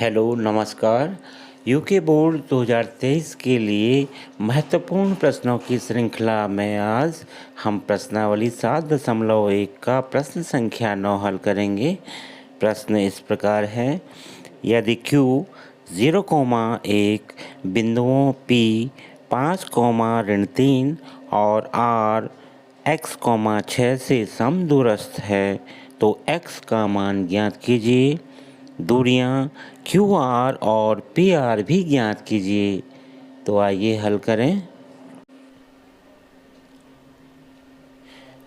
Hello नमस्कार। UK board 2023 के लिए महत्वपूर्ण प्रश्नों की श्रृंखला में आज हम प्रश्नावली 7.1 का प्रश्न संख्या 9 हल करेंगे। प्रश्न इस प्रकार है, यदि Q 0,1 बिंदुओं P 5,-3 और R x, 6 से समदूरस्थ है तो x का मान ज्ञात कीजिए। दूरियां QR और PR भी ज्ञात कीजिए। तो आइए हल करें।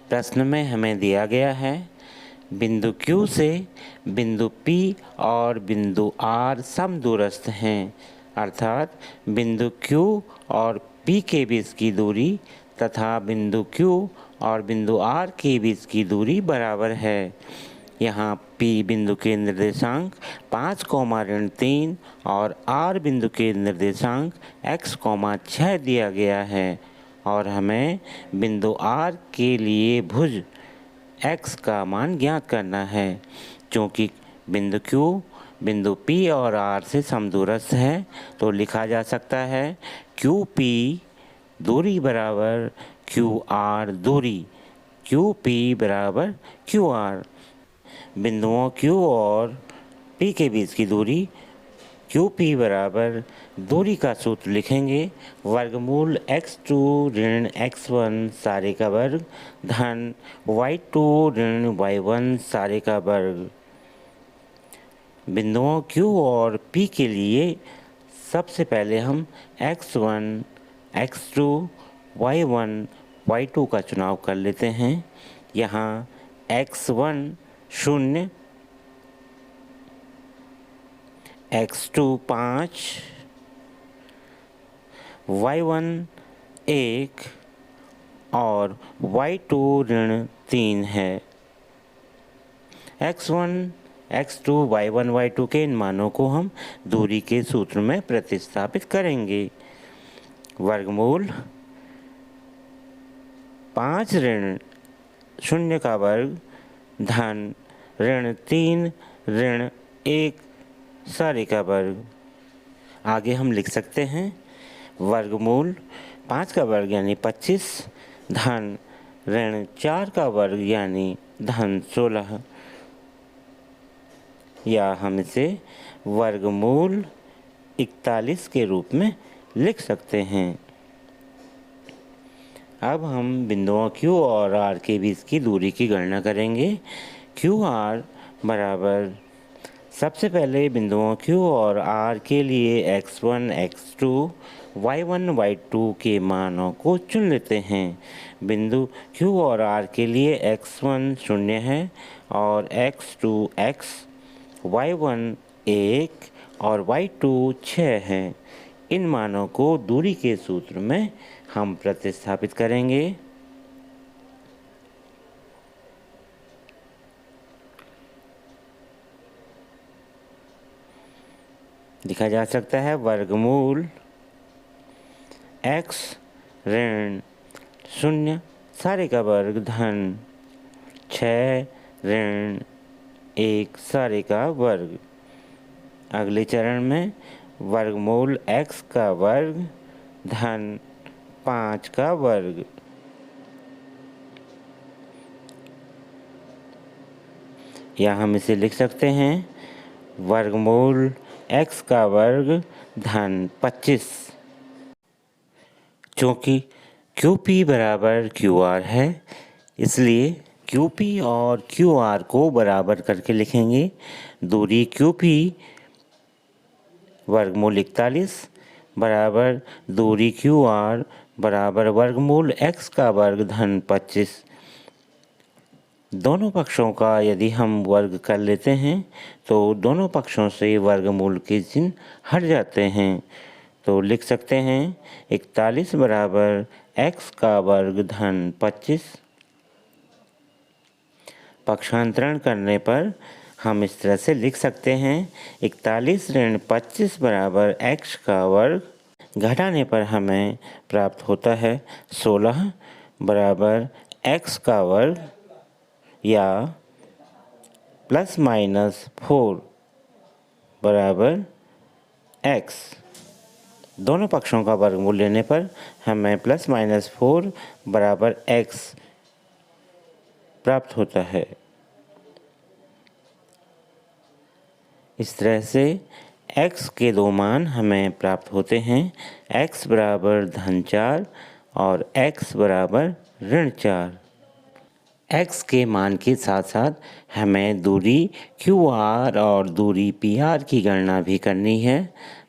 प्रश्न में हमें दिया गया है, बिंदु Q से बिंदु P और बिंदु R समदूरस्थ हैं, अर्थात बिंदु Q और P के बीच की दूरी तथा बिंदु Q और बिंदु R के बीच की दूरी बराबर है। यहाँ P बिंदु के निर्देशांक 5,-3 और R बिंदु के निर्देशांक x, 6 दिया गया है और हमें बिंदु R के लिए भुज x का मान ज्ञात करना है। क्योंकि बिंदु Q बिंदु P और R से समदूरस्थ है तो लिखा जा सकता है QP दूरी बराबर QR दूरी, QP बराबर QR। बिंदुओं Q और P के बीच की दूरी QP बराबर दूरी का सूत्र लिखेंगे, वर्गमूल x2 ऋण x1 सारे का वर्ग धन y2 ऋण y1 सारे का वर्ग। बिंदुओं Q और P के लिए सबसे पहले हम x1, x2, y1, y2 का चुनाव कर लेते हैं। यहाँ x1 0, x2 5, y1 1 और y2 ऋण 3 है। x1, x2, y1, y2 के इन मानों को हम दूरी के सूत्र में प्रतिस्थापित करेंगे। वर्गमूल 5 ऋण 0 का वर्ग धन ऋण 3 ऋण 1 सारे का वर्ग। आगे हम लिख सकते हैं वर्गमूल 5 का वर्ग यानी 25 धन ऋण 4 का वर्ग यानी धन 16, या हम इसे वर्गमूल 41 के रूप में लिख सकते हैं। अब हम बिंदुओं Q और R के बीच की दूरी की गणना करेंगे। QR बराबर, सबसे पहले बिंदुओं Q और R के लिए x1, x2, y1, y2 के मानों को चुन लेते हैं। बिंदु Q और R के लिए x1 0 है और x2 x, y1 1 और y2 6 है। इन मानों को दूरी के सूत्र में हम प्रतिस्थापित करेंगे। लिखा जा सकता है वर्गमूल x ऋण 0 सारे का वर्ग धन 6 ऋण 1 सारे का वर्ग। अगले चरण में वर्गमूल x का वर्ग धन 5 का वर्ग। या हम इसे लिख सकते हैं वर्गमूल x का वर्ग धन 25। चूँकि QP बराबर QR है इसलिए QP और QR को बराबर करके लिखेंगे। दूरी QP वर्गमूल 41 बराबर दूरी QR बराबर वर्गमूल x का वर्ग धन 25। दोनों पक्षों का यदि हम वर्ग कर लेते हैं तो दोनों पक्षों से वर्गमूल के चिन्ह हट जाते हैं। तो लिख सकते हैं 41 बराबर x का वर्ग धन 25। पक्षांतरण करने पर हम इस तरह से लिख सकते हैं 41 ऋण 25 बराबर x का वर्ग। घटाने पर हमें प्राप्त होता है 16 बराबर x का वर्ग या ±4 बराबर x। दोनों पक्षों का वर्गमूल लेने पर हमें +-4 बराबर x प्राप्त होता है। इस तरह से x के दो मान हमें प्राप्त होते हैं, x बराबर -4 और x बराबर -4। x के मान के साथ साथ हमें दूरी QR और दूरी PR की गणना भी करनी है।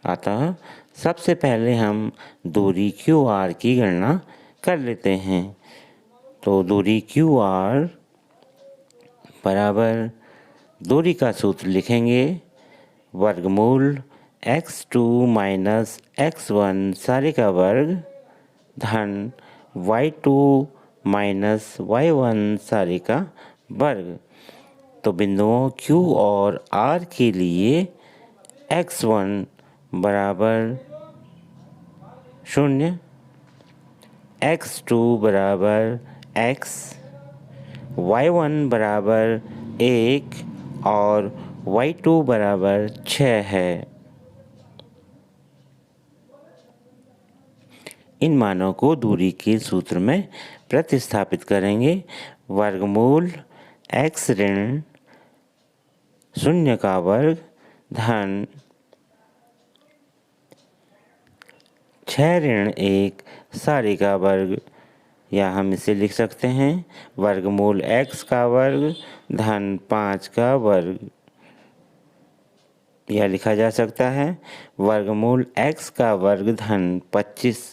अतः सबसे पहले हम दूरी QR की गणना कर लेते हैं। तो दूरी QR बराबर दूरी का सूत्र लिखेंगे, वर्गमूल x2 माइनस x1 सारे का वर्ग धन y2 माइनस y1 सारे का वर्ग। तो बिंदुओं Q और R के लिए x1 बराबर 0, x2 बराबर x, y1 बराबर 1 और y2 बराबर 6 है। इन मानों को दूरी के सूत्र में प्रतिस्थापित करेंगे। वर्गमूल x ऋण 0 का वर्ग धन 6 ऋण 1 सारे का वर्ग, या हम इसे लिख सकते हैं वर्गमूल x का वर्ग धन 5 का वर्ग। यह लिखा जा सकता है वर्गमूल x का वर्ग धन 25।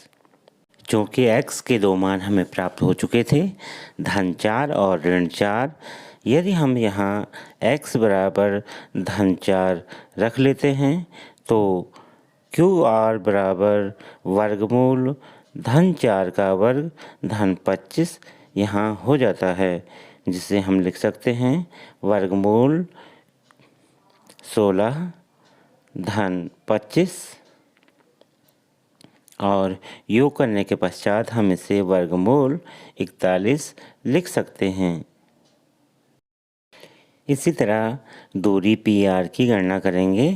चूँकि x के दो मान हमें प्राप्त हो चुके थे, -4 और -4, यदि हम यहाँ x बराबर -4 रख लेते हैं तो QR बराबर वर्गमूल -4 का वर्ग धन 25 यहाँ हो जाता है, जिसे हम लिख सकते हैं वर्गमूल 16 धन 25, और योग करने के पश्चात हम इसे वर्गमूल 41 लिख सकते हैं। इसी तरह दूरी PR की गणना करेंगे।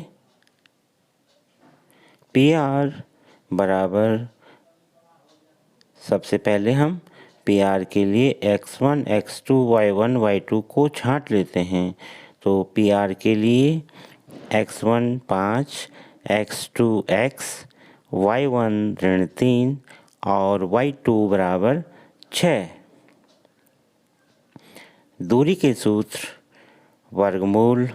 PR बराबर, सबसे पहले हम PR के लिए x1, x2, y1, y2 को छांट लेते हैं। तो PR के लिए x1 5, x2 x, y1 ऋण 3 और y2 बराबर 6। दूरी के सूत्र वर्गमूल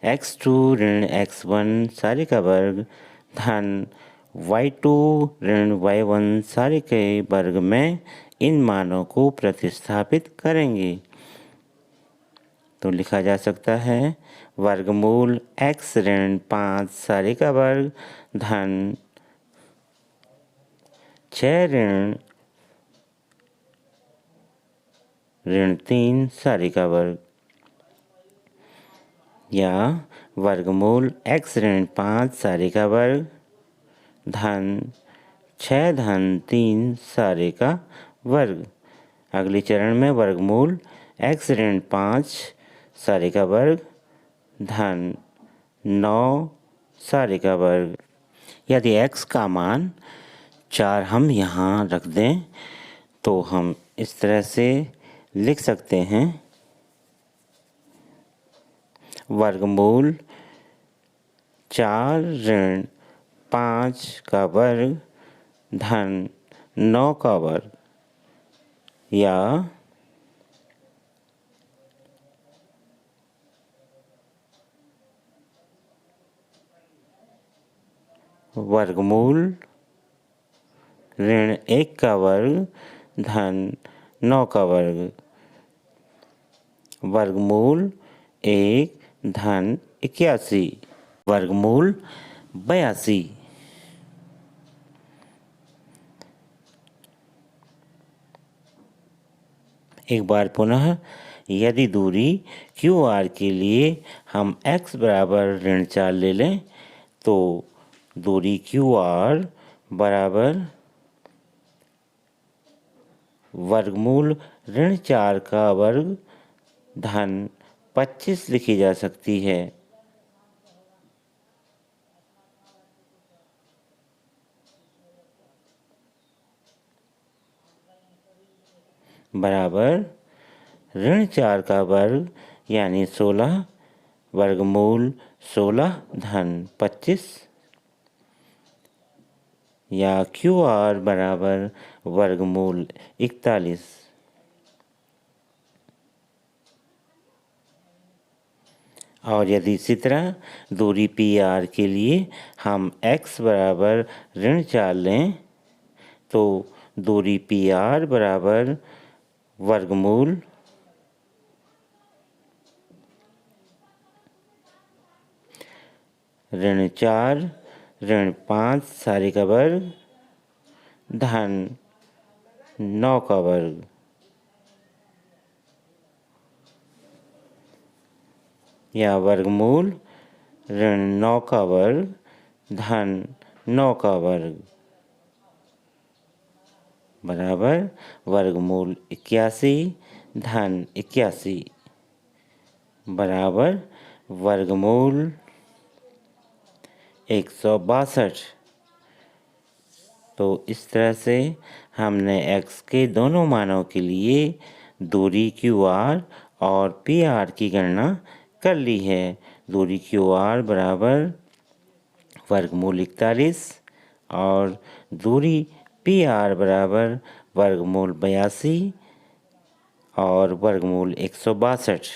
x2 ऋण x1 सारे का वर्ग धन y2 ऋण y1 सारे के वर्ग में इन मानों को प्रतिस्थापित करेंगे। तो लिखा जा सकता है वर्गमूल x ऋण 5 सारे का वर्ग धन 6 ऋण 3 सारे का वर्ग, या वर्गमूल x ऋण 5 सारे का वर्ग धन 6 धन 3 सारे का वर्ग। अगले चरण में वर्गमूल x ऋण 5 सारे का वर्ग धन 9 सारे का वर्ग। यदि x का मान 4 हम यहाँ रख दें तो हम इस तरह से लिख सकते हैं वर्गमूल 4 ऋण 5 का वर्ग धन 9 का वर्ग, या वर्गमूल ऋण 1 का वर्ग धन 9 का वर्ग, वर्गमूल 1 धन 81, वर्गमूल 82। एक बार पुनः यदि दूरी QR के लिए हम x बराबर ऋण 4 ले लें तो दूरी QR बराबर वर्गमूल ऋण 4 का वर्ग धन 25 लिखी जा सकती है। बराबर ऋण 4 का वर्ग यानी 16 वर्गमूल 16 धन 25 या QR बराबर वर्गमूल 41। और यदि इसी तरह दूरी PR के लिए हम x बराबर ऋण 4 लें तो दूरी PR बराबर वर्गमूल ऋण 4 ऋण 5 सारे का वर्ग धन 9 का वर्ग या वर्गमूल ऋण 9 का वर्ग धन 9 का वर्ग बराबर वर्गमूल 81 धन 81 बराबर वर्गमूल 162। तो इस तरह से हमने x के दोनों मानों के लिए दूरी QR और PR की गणना कर ली है। दूरी QR बराबर वर्गमूल 41 और दूरी PR बराबर वर्गमूल 82 और वर्गमूल 162।